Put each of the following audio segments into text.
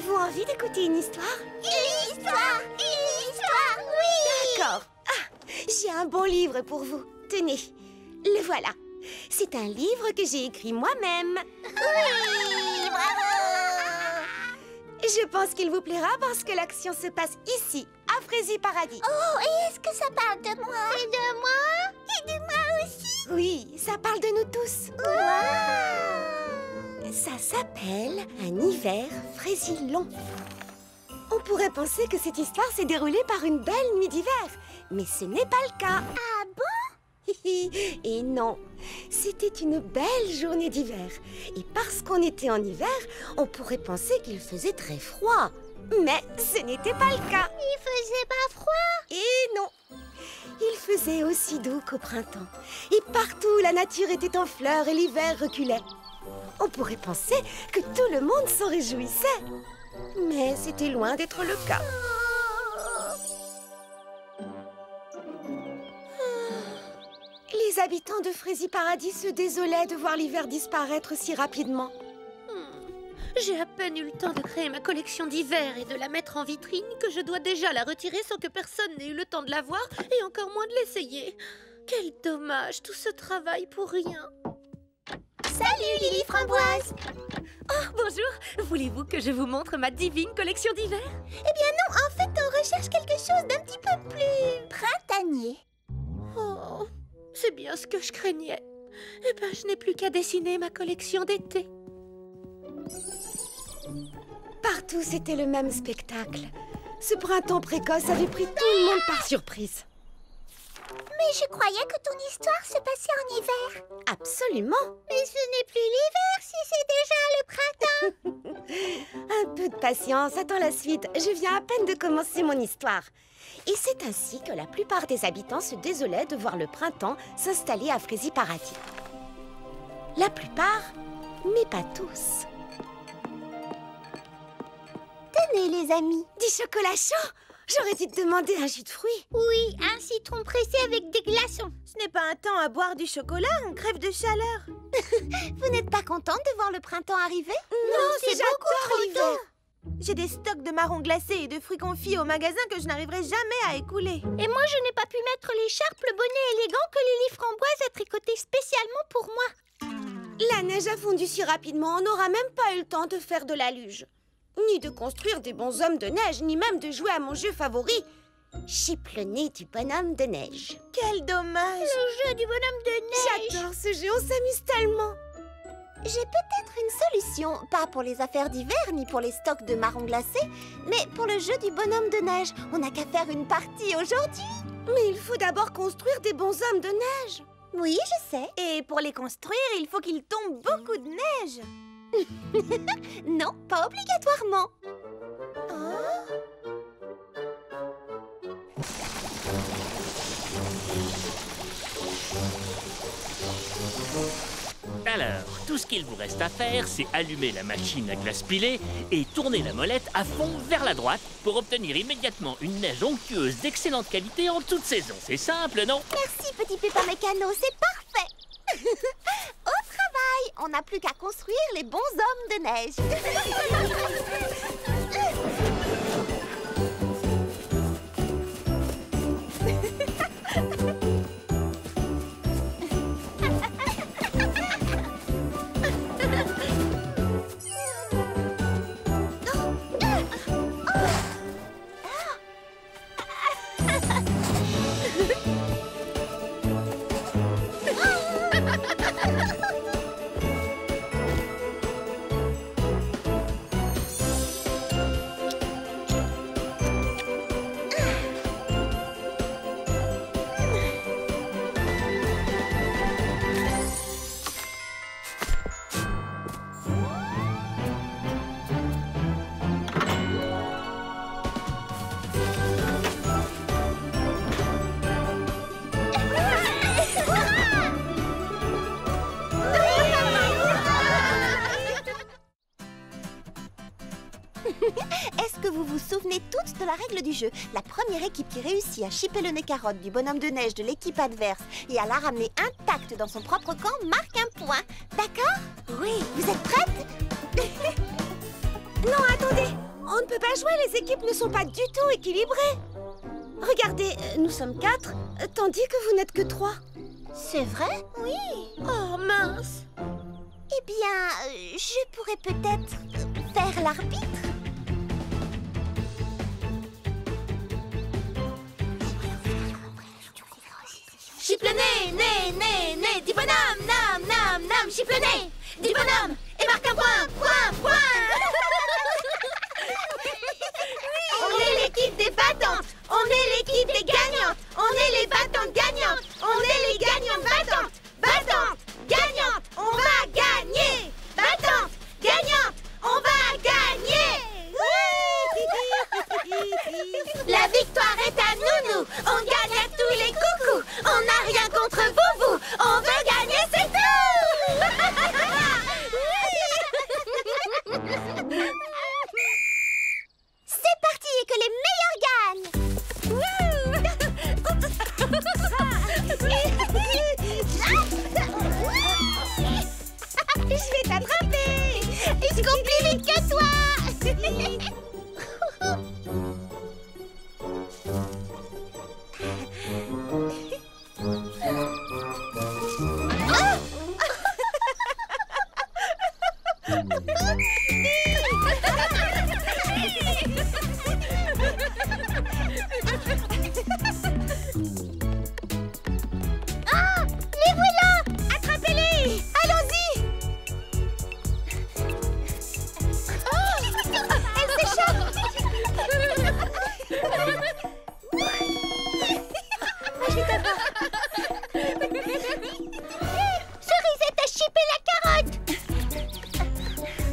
Avez-vous envie d'écouter une histoire? Une histoire! Une histoire, oui! D'accord. Ah, j'ai un bon livre pour vous. Tenez, le voilà. C'est un livre que j'ai écrit moi-même. Oui, bravo! Je pense qu'il vous plaira parce que l'action se passe ici, à Frézy Paradis. Oh, et est-ce que ça parle de moi? Et de moi? Et de moi aussi? Oui, ça parle de nous tous. Wow! Ça s'appelle Un hiver fraisilon. On pourrait penser que cette histoire s'est déroulée par une belle nuit d'hiver, mais ce n'est pas le cas. Ah bon? Et non, c'était une belle journée d'hiver. Et parce qu'on était en hiver, on pourrait penser qu'il faisait très froid. Mais ce n'était pas le cas. Il faisait pas froid? Et non, il faisait aussi doux qu'au printemps. Et partout, la nature était en fleurs et l'hiver reculait. On pourrait penser que tout le monde s'en réjouissait. Mais c'était loin d'être le cas. Les habitants de Frézy Paradis se désolaient de voir l'hiver disparaître si rapidement. J'ai à peine eu le temps de créer ma collection d'hiver et de la mettre en vitrine que je dois déjà la retirer sans que personne n'ait eu le temps de la voir et encore moins de l'essayer. Quel dommage, tout ce travail pour rien. Salut Lily Framboise! Oh, bonjour. Voulez-vous que je vous montre ma divine collection d'hiver? Eh bien non, en fait on recherche quelque chose d'un petit peu plus printanier. Oh, c'est bien ce que je craignais. Eh ben, je n'ai plus qu'à dessiner ma collection d'été. Partout, c'était le même spectacle. Ce printemps précoce avait pris tout le monde par surprise. Mais je croyais que ton histoire se passait en hiver. Absolument. Mais ce n'est plus l'hiver si c'est déjà le printemps. Un peu de patience, attends la suite. Je viens à peine de commencer mon histoire. Et c'est ainsi que la plupart des habitants se désolaient de voir le printemps s'installer à Frézy Paradis. La plupart, mais pas tous. Tenez les amis. Du chocolat chaud? J'aurais dû te demander un jus de fruits. Oui, un citron pressé avec des glaçons. Ce n'est pas un temps à boire du chocolat, on crève de chaleur. Vous n'êtes pas contente de voir le printemps arriver? Non, c'est beaucoup trop l'hiver. J'ai des stocks de marrons glacés et de fruits confits au magasin que je n'arriverai jamais à écouler. Et moi, je n'ai pas pu mettre l'écharpe, le bonnet élégant que Lily Framboise a tricoté spécialement pour moi. La neige a fondu si rapidement, on n'aura même pas eu le temps de faire de la luge. Ni de construire des bonshommes de neige, ni même de jouer à mon jeu favori, Chip le nez du bonhomme de neige. Quel dommage! Le jeu du bonhomme de neige. J'adore ce jeu, on s'amuse tellement. J'ai peut-être une solution, pas pour les affaires d'hiver ni pour les stocks de marrons glacés, mais pour le jeu du bonhomme de neige. On n'a qu'à faire une partie aujourd'hui. Mais il faut d'abord construire des bonshommes de neige. Oui, je sais. Et pour les construire, il faut qu'il tombe beaucoup de neige. Non, pas obligatoirement. Alors, tout ce qu'il vous reste à faire, c'est allumer la machine à glace pilée et tourner la molette à fond vers la droite pour obtenir immédiatement une neige onctueuse d'excellente qualité en toute saison. C'est simple, non? Merci, petit pépin mécano, c'est parfait. Au travail, on n'a plus qu'à construire les bonshommes de neige. Est-ce que vous vous souvenez toutes de la règle du jeu? La première équipe qui réussit à chipper le nez carotte du bonhomme de neige de l'équipe adverse et à la ramener intacte dans son propre camp marque un point. D'accord? Oui, vous êtes prêtes? Non, attendez. les équipes ne sont pas du tout équilibrées. Regardez, nous sommes 4, tandis que vous n'êtes que 3. C'est vrai? Oui. Oh mince! Eh bien, je pourrais peut-être faire l'arbitre. Chipe le nez, dis bonhomme, nam, chipe le nez, dis bonhomme, et marque un point. On est l'équipe des battantes, on est l'équipe des gagnantes, on est les battantes gagnantes, on est les gagnantes battantes, gagnantes, on va gagner, battantes, gagnantes, on va gagner. La victoire est à nous, on gagne à tous les coucous, on n'a rien contre vous, on veut gagner, c'est tout. C'est parti et que les meilleurs gagnent. Je vais t'attraper. Je cours plus vite que toi. Ah, les voilà. Attrapez-les. Allons-y. Elle s'échappe. Cerisette a chippé la carotte.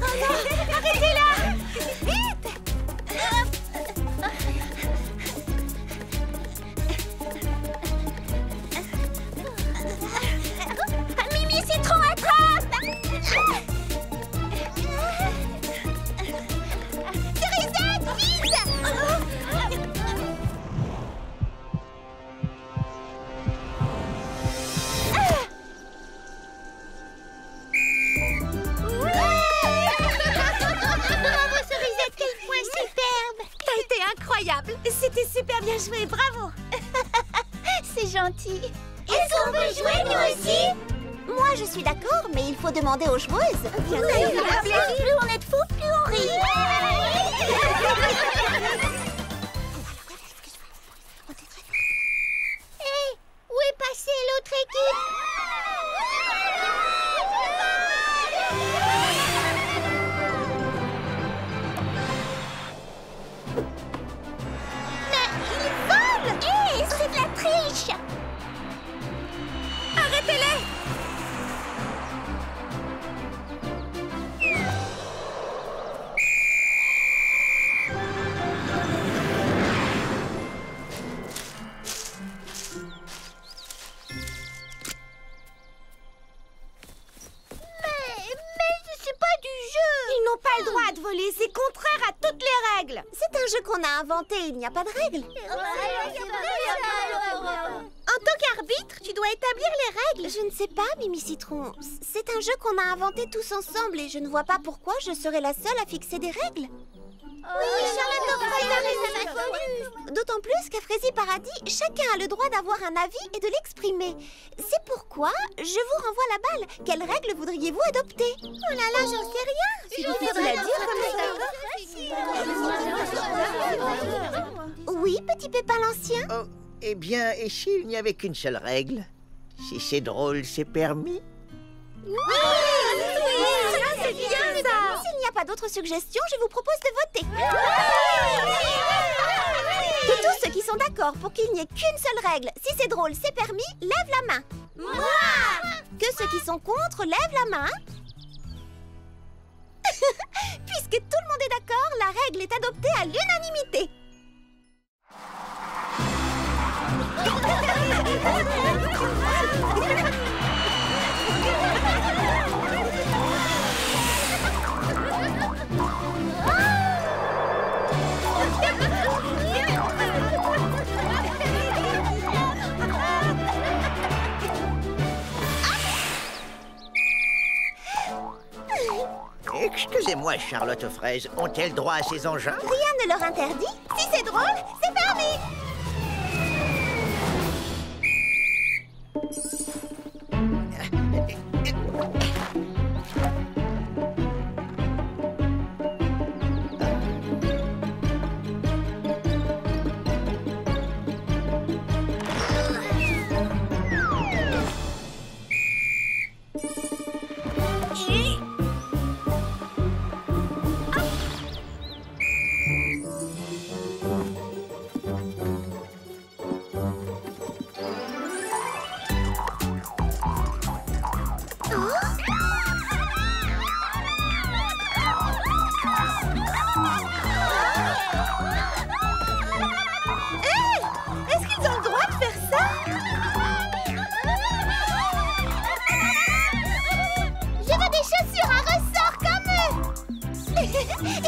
Oh non, arrêtez-la. Vite. Mimi Citron attrape. Cerisette, vite. Bravo Cerisette, quel point superbe. T'as été incroyable. C'était super bien joué, bravo. C'est gentil. Est-ce qu'on peut jouer nous aussi? Moi je suis d'accord, mais il faut demander aux joueuses. Bien Plus on est de fous, plus on rit. Hé, où est passée l'autre équipe? Mais ils volent! Hé, c'est de la triche! Arrêtez-les. Mais c'est pas du jeu! Ils n'ont pas le droit de voler, c'est contraire à toutes les règles. C'est un jeu qu'on a inventé, il n'y a pas de règles. En tant qu'arbitre, tu dois établir les règles. Je ne sais pas, Mimi Citron. C'est un jeu qu'on a inventé tous ensemble et je ne vois pas pourquoi je serais la seule à fixer des règles. Oui, Charlotte, D'autant plus qu'à Frézy Paradis, chacun a le droit d'avoir un avis et de l'exprimer. C'est pourquoi je vous renvoie la balle. Quelles règles voudriez-vous adopter? Oh là là, j'en sais rien. C'est difficile à dire comme ça. Oui, petit Pépin l'Ancien? Oh, eh bien, et s'il n'y avait qu'une seule règle? Si c'est drôle, c'est permis? C'est bien ça! S'il n'y a pas d'autres suggestions, je vous propose de voter. De tous ceux qui sont d'accord pour qu'il n'y ait qu'une seule règle, si c'est drôle, c'est permis, lève la main. Moi. Que ceux qui sont contre, lève la main. Puisque tout le monde est d'accord, la règle est adoptée à l'unanimité. Excusez-moi, Charlotte aux fraises, ont-elles droit à ces engins? Rien ne leur interdit. Si c'est drôle, c'est permis.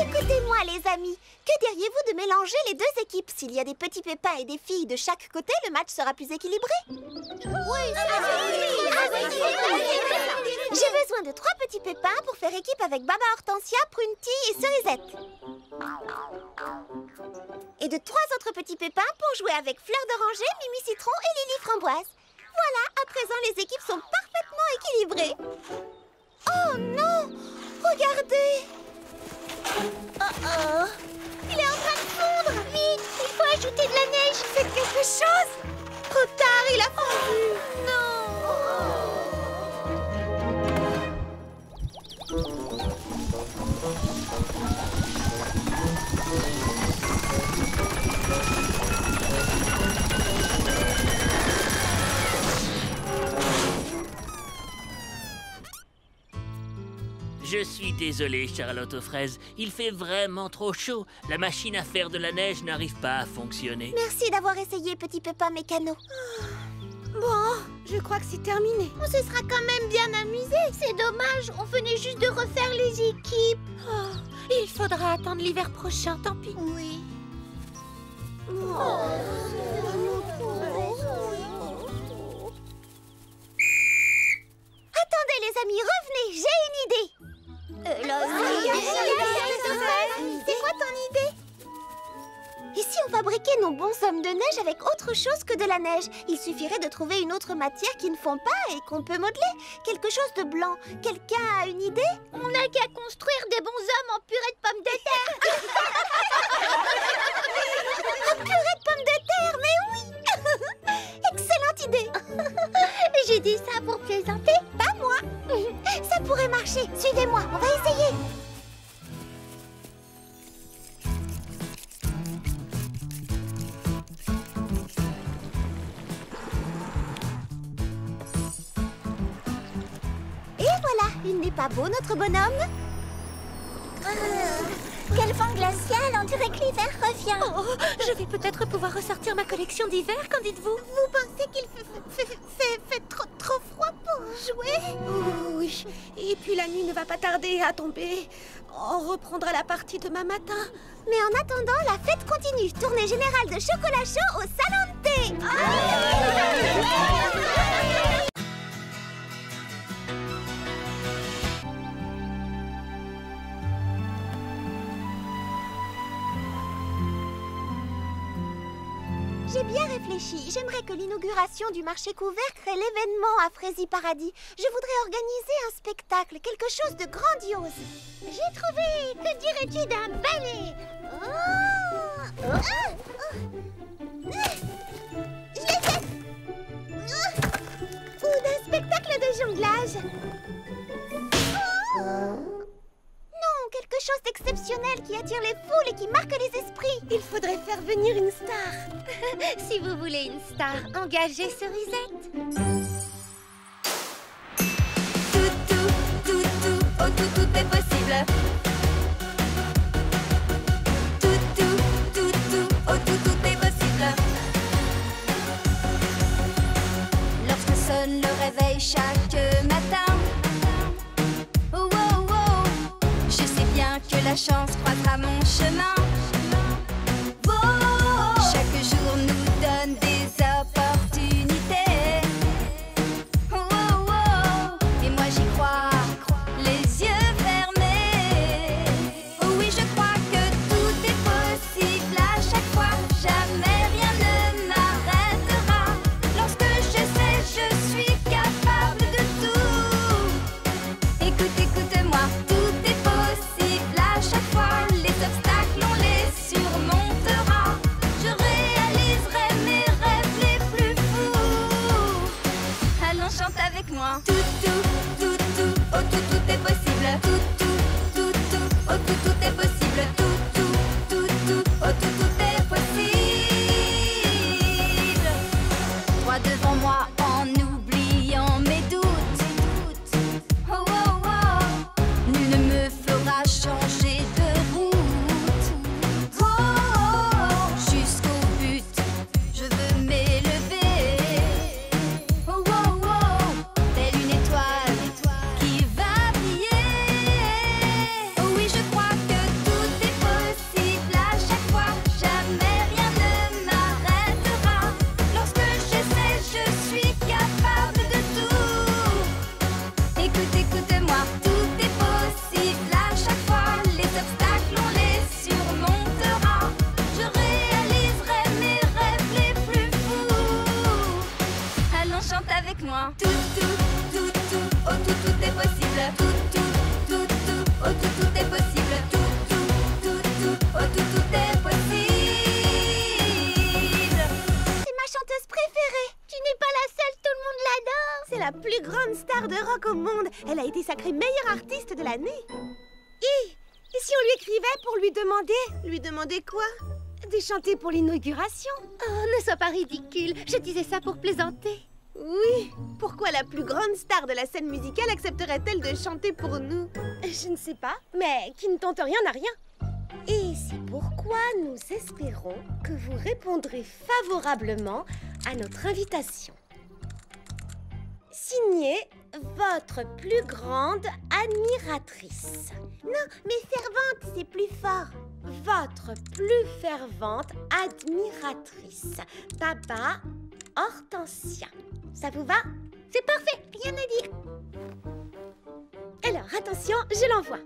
Écoutez-moi, les amis. Que diriez-vous de mélanger les deux équipes? S'il y a des petits pépins et des filles de chaque côté, le match sera plus équilibré. Oui, j'ai besoin de 3 petits pépins pour faire équipe avec Baba Hortensia, Prunty et Cerisette. Et de 3 autres petits pépins pour jouer avec Fleur d'Oranger, Mimi Citron et Lily Framboise. Voilà, à présent les équipes sont parfaitement équilibrées. Oh non! Regardez! Oh! Il est en train de fondre! Vite! Il faut ajouter de la neige! Faites quelque chose! Trop tard, il a fondu! Non! Je suis désolé, Charlotte aux fraises. Il fait vraiment trop chaud. La machine à faire de la neige n'arrive pas à fonctionner. Merci d'avoir essayé, petit Pépin Mécano. Bon, je crois que c'est terminé. On se sera quand même bien amusé. C'est dommage, on venait juste de refaire les équipes. Oh, il faudra attendre l'hiver prochain, tant pis. Oui. Attendez, les amis, revenez, j'ai une idée. C'est quoi ton idée? Et si on fabriquait nos bonshommes de neige avec autre chose que de la neige? Il suffirait de trouver une autre matière qui ne fond pas et qu'on peut modeler. Quelque chose de blanc. Quelqu'un a une idée? On n'a qu'à construire des bonshommes en purée de pommes de terre. En purée de pommes de terre, mais oui. Excellente idée. J'ai dit ça pour plaisanter, pas moi. Ça pourrait marcher. Suivez-moi, on va essayer. Et voilà, il n'est pas beau notre bonhomme? Quel vent glacial, on dirait que l'hiver revient. Oh, je vais peut-être pouvoir ressortir ma collection d'hiver, qu'en dites-vous? Vous pensez qu'il fait trop froid pour jouer? Oh, oui, et puis la nuit ne va pas tarder à tomber. On reprendra la partie demain matin. Mais en attendant, la fête continue. Tournée générale de chocolat chaud au salon de thé. J'ai bien réfléchi. J'aimerais que l'inauguration du marché couvert crée l'événement à Frézy Paradis. Je voudrais organiser un spectacle, quelque chose de grandiose. J'ai trouvé. Que dirais-tu d'un ballet? Je l'ai fait. Ou d'un spectacle de jonglage. Non, quelque chose d'exceptionnel qui attire les foules et qui marque les esprits. Il faudrait faire venir une star. Si vous voulez une star, engagez Cerisette. Tout, oh tout est possible. Tout, oh tout est possible. Lorsque sonne le réveil chaque matin, oh, oh, oh, je sais bien que la chance croisera mon chemin. Oh, chaque jour nous donne des opportunités. Oh, oh, oh, et moi j'y crois, les yeux fermés. rock au monde. Elle a été sacrée meilleure artiste de l'année. Et si on lui écrivait pour lui demander Lui demander quoi? de chanter pour l'inauguration? Oh, ne sois pas ridicule. Je disais ça pour plaisanter. Oui. Pourquoi la plus grande star de la scène musicale accepterait-elle de chanter pour nous? Je ne sais pas, mais qui ne tente rien n'a rien. Et c'est pourquoi nous espérons que vous répondrez favorablement à notre invitation. Signé votre plus grande admiratrice. Non, mais fervente, c'est plus fort. Votre plus fervente admiratrice, Baba Hortensia. Ça vous va? C'est parfait, rien à dire. Alors, attention, je l'envoie.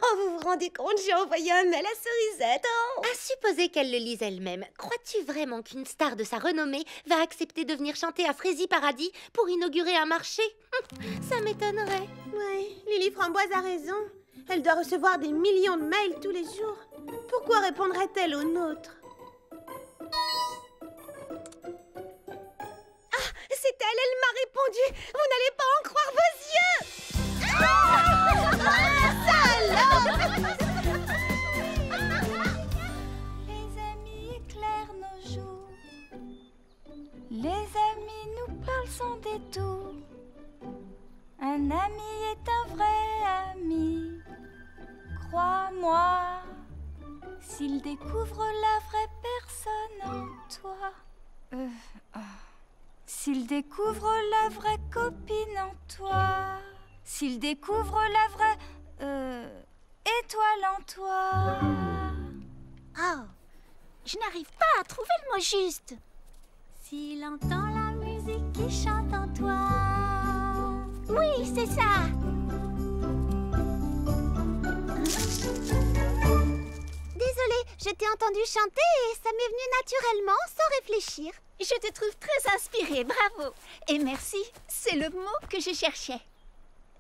Oh, vous vous rendez compte, j'ai envoyé un mail à Cerisette. Oh. À supposer qu'elle le lise elle-même, crois-tu vraiment qu'une star de sa renommée va accepter de venir chanter à Frézy Paradis pour inaugurer un marché? Ça m'étonnerait. Ouais, Lily Framboise a raison. Elle doit recevoir des millions de mails tous les jours. Pourquoi répondrait-elle aux nôtres? Ah, c'est elle m'a répondu. Vous n'allez pas en croire vos yeux. Les amis éclairent nos jours. Les amis nous parlent sans détour. Un ami est un vrai ami. Crois-moi, s'il découvre la vraie personne en toi. S'il découvre la vraie copine en toi. S'il découvre la vraie étoile en toi. Oh, je n'arrive pas à trouver le mot juste. S'il entend la musique qui chante en toi. Oui, c'est ça. Désolée, je t'ai entendu chanter et ça m'est venu naturellement, sans réfléchir. Je te trouve très inspirée, bravo. Et merci, c'est le mot que je cherchais.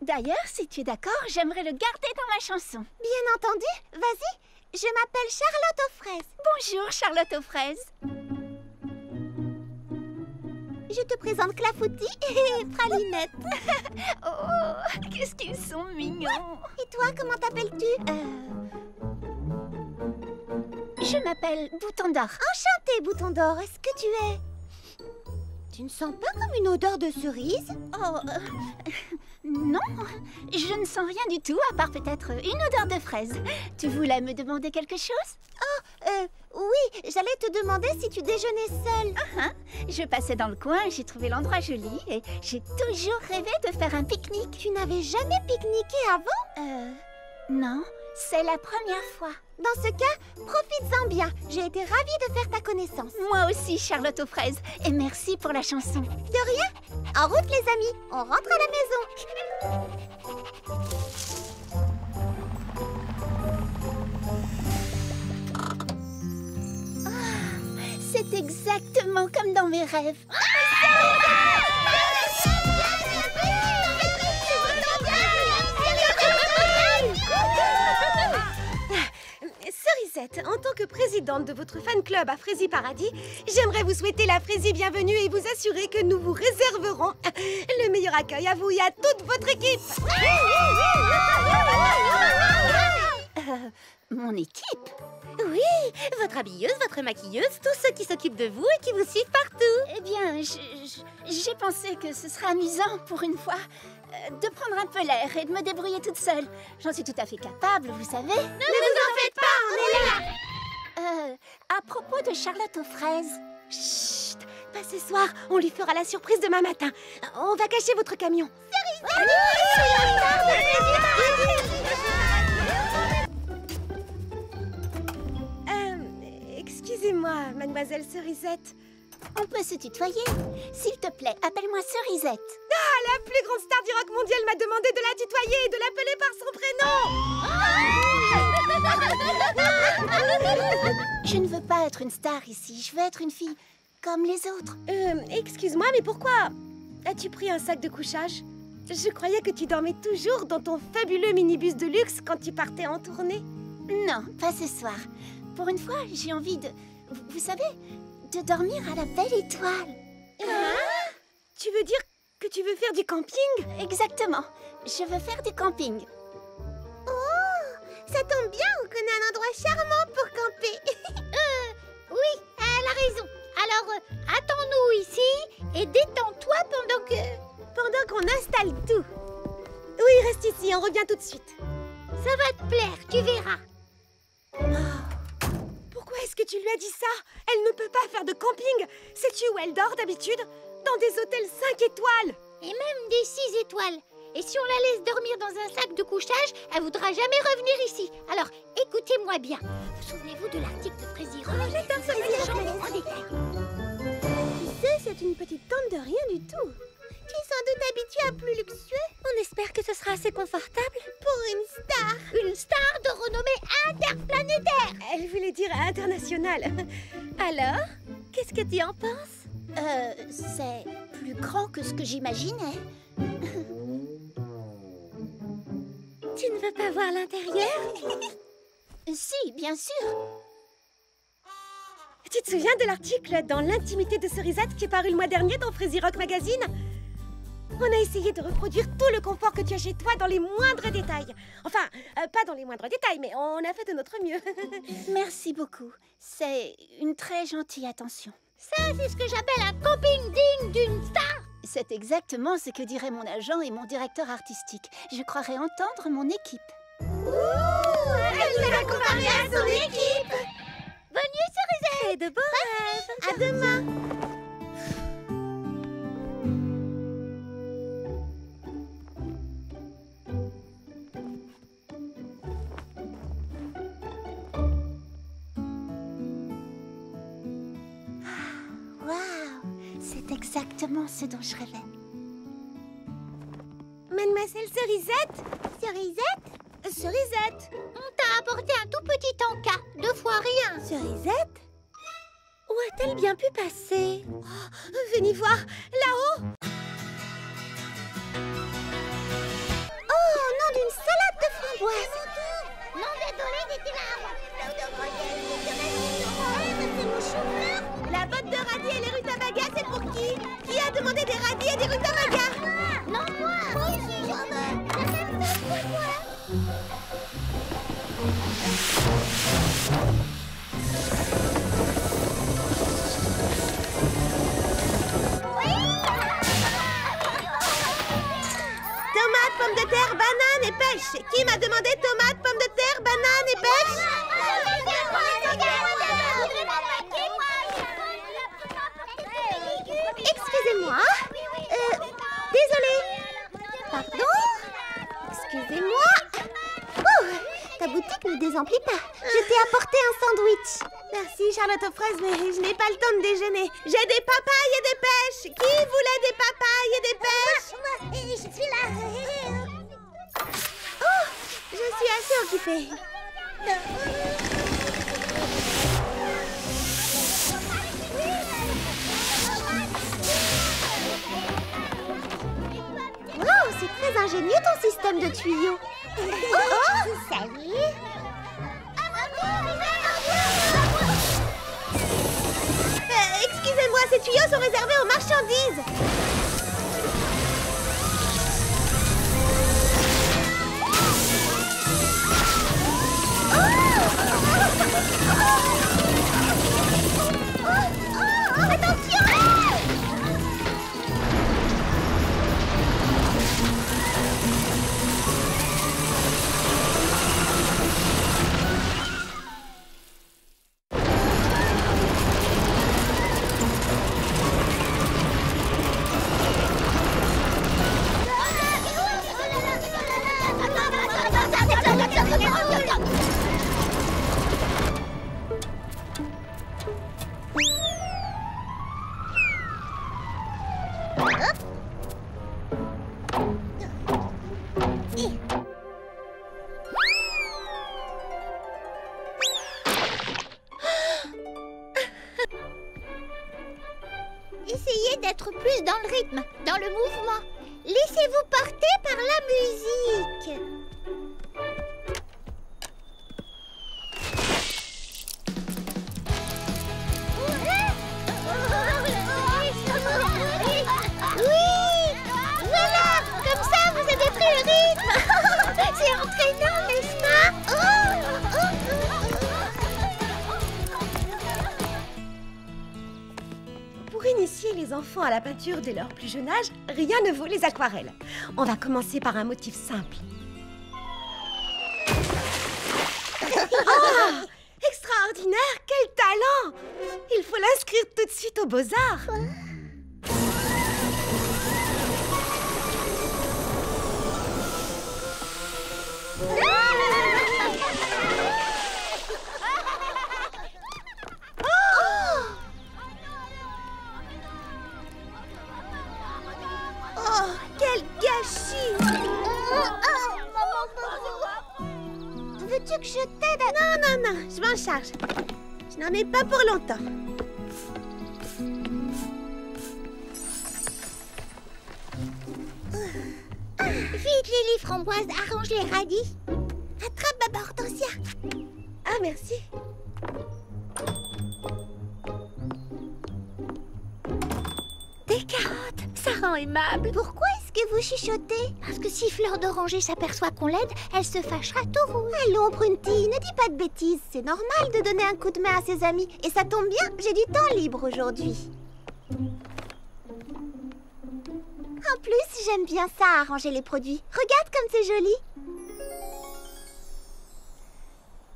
D'ailleurs, si tu es d'accord, j'aimerais le garder dans ma chanson. Bien entendu, vas-y. Je m'appelle Charlotte aux fraises. Bonjour, Charlotte aux fraises. Je te présente Clafoutis et Pralinette. Oh, qu'est-ce qu'ils sont mignons. Et toi, comment t'appelles-tu? Je m'appelle Bouton d'Or. Enchantée, Bouton d'Or. Est-ce que tu es... Tu ne sens pas comme une odeur de cerise? Oh, non, je ne sens rien du tout, à part peut-être une odeur de fraise. Tu voulais me demander quelque chose? Oui, j'allais te demander si tu déjeunais seule. Je passais dans le coin, j'ai trouvé l'endroit joli et j'ai toujours rêvé de faire un pique-nique. Tu n'avais jamais pique-niqué avant? Non, c'est la première fois. Dans ce cas, profites-en bien. J'ai été ravie de faire ta connaissance. Moi aussi, Charlotte aux fraises. Et merci pour la chanson. De rien. En route, les amis. On rentre à la maison. C'est exactement comme dans mes rêves. Cerisette, en tant que présidente de votre fan club à Frézy Paradis, j'aimerais vous souhaiter la Frézy bienvenue et vous assurer que nous vous réserverons le meilleur accueil à vous et à toute votre équipe. Mon équipe? Oui, votre habilleuse, votre maquilleuse, tous ceux qui s'occupent de vous et qui vous suivent partout. Eh bien, j'ai pensé que ce serait amusant pour une fois de prendre un peu l'air et de me débrouiller toute seule. J'en suis tout à fait capable, vous savez. Ne vous en faites pas, on est là. À propos de Charlotte aux fraises. Chut, pas ce soir, on lui fera la surprise demain matin. On va cacher votre camion. Excusez-moi, mademoiselle Cerisette. On peut se tutoyer. S'il te plaît, appelle-moi Cerisette. Ah, la plus grande star du rock mondial m'a demandé de la tutoyer et de l'appeler par son prénom. Je ne veux pas être une star ici, je veux être une fille comme les autres. Excuse-moi, mais pourquoi as-tu pris un sac de couchage? Je croyais que tu dormais toujours dans ton fabuleux minibus de luxe quand tu partais en tournée. Non, pas ce soir. Pour une fois, j'ai envie de... Vous savez, de dormir à la belle étoile. Tu veux dire Que tu veux faire du camping? Exactement. Je veux faire du camping. Ça tombe bien, on connaît un endroit charmant pour camper. Oui, elle a raison. Alors, attends-nous ici et détends-toi Pendant qu'on installe tout. Oui, reste ici, on revient tout de suite. Ça va te plaire, tu verras. Pourquoi est-ce que tu lui as dit ça? Elle ne peut pas faire de camping. Sais-tu où elle dort d'habitude? Dans des hôtels 5 étoiles. Et même des 6 étoiles. Et si on la laisse dormir dans un sac de couchage, elle voudra jamais revenir ici. Alors, écoutez-moi bien. Vous souvenez-vous de l'article de Frézy Rock? J'adore ce Tu sais, c'est une petite tente de rien du tout. Tu es sans doute habituée à plus luxueux. On espère que ce sera assez confortable. Pour une star. Une star de renommée interplanétaire. Elle voulait dire international. Alors, qu'est-ce que tu en penses? C'est plus grand que ce que j'imaginais. Tu ne veux pas voir l'intérieur? Si, bien sûr. Tu te souviens de l'article dans l'intimité de Cerisette qui est paru le mois dernier dans Frézy Rock Magazine? On a essayé de reproduire tout le confort que tu as chez toi dans les moindres détails. Enfin, pas dans les moindres détails, mais on a fait de notre mieux. Merci beaucoup. C'est une très gentille attention. Ça, c'est ce que j'appelle un camping digne d'une star. C'est exactement ce que diraient mon agent et mon directeur artistique. Je croirais entendre mon équipe. Elle nous a comparé à son équipe. Bonne nuit, Cerisette. Et de beaux rêves. À demain. Waouh, c'est exactement ce dont je rêvais. Mademoiselle Cerisette? Cerisette, on t'a apporté un tout petit encas, 2 fois rien. Cerisette? Où a-t-elle bien pu passer? Venez voir, là-haut. Oh, nom d'une salade de framboise. Non, désolé, des La botte de radis et les rutabagas, c'est pour qui? Qui a demandé des radis et des rutabagas? Non, moi aussi, j'en veux. Tomates, pommes de terre, bananes et pêche. Qui m'a demandé tomates, pommes de terre, bananes et pêche? Excusez-moi. Désolée. Pardon? Excusez-moi. Oh, ta boutique ne désemplit pas. Je t'ai apporté un sandwich. Merci Charlotte aux fraises, mais je n'ai pas le temps de déjeuner. J'ai des papayes et des pêches. Qui voulait des papayes et des pêches? Je suis là. Oh, je suis assez occupée. Wow, c'est très ingénieux ton système de tuyaux. Salut. Excusez-moi, ces tuyaux sont réservés aux marchandises. Attention! Essayez d'être plus dans le rythme, dans le mouvement. Laissez-vous porter par la musique. Oui! enfants à la peinture dès leur plus jeune âge, rien ne vaut les aquarelles. On va commencer par un motif simple. Oh, extraordinaire! Quel talent! Il faut l'inscrire tout de suite aux Beaux-Arts. Oh, quel gâchis! Veux-tu que je t'aide à... Non, je m'en charge. Je n'en ai pas pour longtemps. Vite, Lily Framboise, arrange les radis. Attrape ma Hortensia. Ah, merci. Des carottes, ça rend aimable. Pourquoi est-ce que vous chuchotez? Parce que si Fleur d'Oranger s'aperçoit qu'on l'aide, elle se fâchera tout rouge. Allons, Prunty, ne dis pas de bêtises. C'est normal de donner un coup de main à ses amis. Et ça tombe bien, j'ai du temps libre aujourd'hui. En plus, j'aime bien ça, arranger les produits. Regarde comme c'est joli.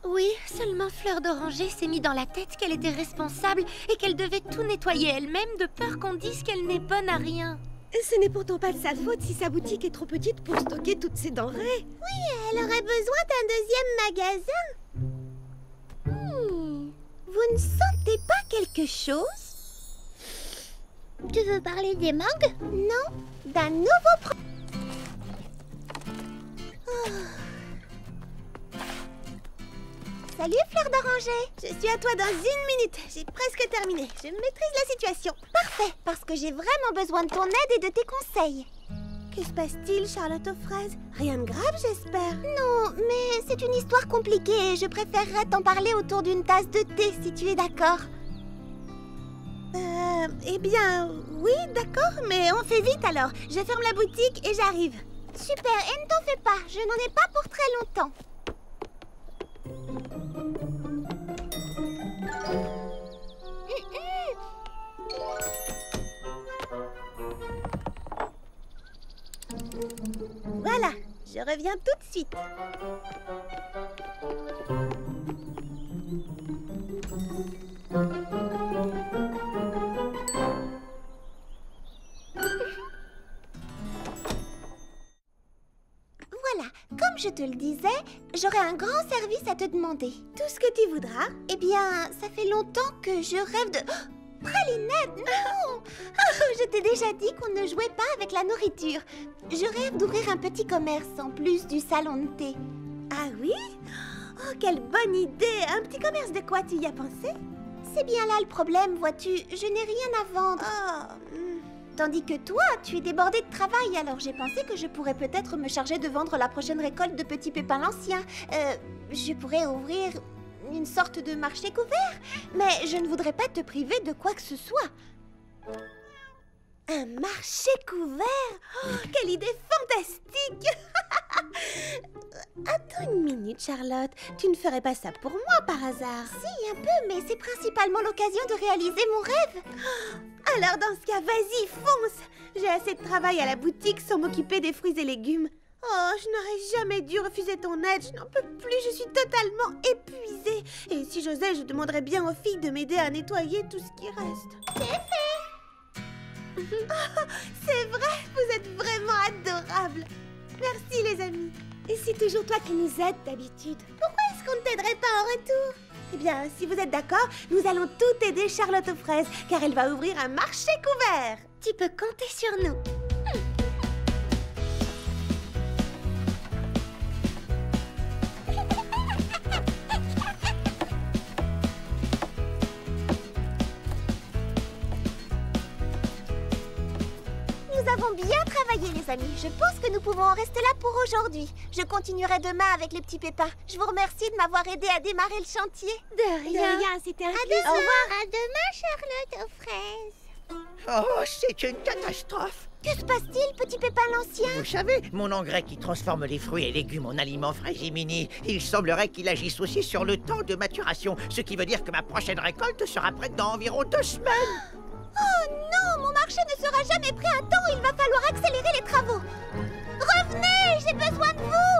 Oui, seulement Fleur d'Oranger s'est mis dans la tête qu'elle était responsable et qu'elle devait tout nettoyer elle-même de peur qu'on dise qu'elle n'est bonne à rien. Ce n'est pourtant pas de sa faute si sa boutique est trop petite pour stocker toutes ses denrées. Elle aurait besoin d'un deuxième magasin. Vous ne sentez pas quelque chose? Tu veux parler des mangues? Non, d'un nouveau produit. Salut Fleur d'Oranger. Je suis à toi dans 1 minute. J'ai presque terminé. Je maîtrise la situation. Parfait, parce que j'ai vraiment besoin de ton aide et de tes conseils. Que se passe-t-il, Charlotte aux fraises? Rien de grave, j'espère. Non, mais c'est une histoire compliquée et je préférerais t'en parler autour d'une tasse de thé si tu es d'accord. Eh bien, oui, d'accord, mais on fait vite alors. Je ferme la boutique et j'arrive. Super, et ne t'en fais pas, je n'en ai pas pour très longtemps. Voilà, je reviens tout de suite. Voilà, comme je te le disais, j'aurais un grand service à te demander. Tout ce que tu voudras. Eh bien, ça fait longtemps que je rêve de... Oh, pralinette, non! Je t'ai déjà dit qu'on ne jouait pas avec la nourriture. Je rêve d'ouvrir un petit commerce en plus du salon de thé. Ah oui? Oh, quelle bonne idée! Un petit commerce de quoi, tu y as pensé? C'est bien là le problème, vois-tu. Je n'ai rien à vendre. Oh, Tandis que toi, tu es débordée de travail, alors j'ai pensé que je pourrais peut-être me charger de vendre la prochaine récolte de petits pépins l'ancien. Je pourrais ouvrir une sorte de marché couvert, mais je ne voudrais pas te priver de quoi que ce soit. un marché couvert? Oh, quelle idée fantastique! Attends une minute, Charlotte. Tu ne ferais pas ça pour moi par hasard? Si, un peu, mais c'est principalement l'occasion de réaliser mon rêve. Alors dans ce cas, vas-y, fonce! J'ai assez de travail à la boutique sans m'occuper des fruits et légumes. Oh, je n'aurais jamais dû refuser ton aide. Je n'en peux plus, je suis totalement épuisée. Et si j'osais, je demanderais bien aux filles de m'aider à nettoyer tout ce qui reste. C'est fait! Oh, c'est vrai, vous êtes vraiment adorables. Merci les amis. Et c'est toujours toi qui nous aides d'habitude. Pourquoi est-ce qu'on ne t'aiderait pas en retour? Eh bien, si vous êtes d'accord, nous allons tout aider Charlotte aux fraises, car elle va ouvrir un marché couvert. Tu peux compter sur nous. Nous avons bien travaillé, les amis. Je pense que nous pouvons en rester là pour aujourd'hui. Je continuerai demain avec les petits pépins. Je vous remercie de m'avoir aidé à démarrer le chantier. De rien. C'était un À plaisir. demain. À demain, Charlotte aux fraises. Oh, c'est une catastrophe! Que se passe-t-il, petit pépin l'ancien? Vous savez, mon engrais qui transforme les fruits et légumes en aliments frégiminis, il semblerait qu'il agisse aussi sur le temps de maturation, ce qui veut dire que ma prochaine récolte sera prête dans environ 2 semaines. Oh non, mon marché ne sera jamais prêt à temps. Il va falloir accélérer les travaux. Revenez, j'ai besoin de vous.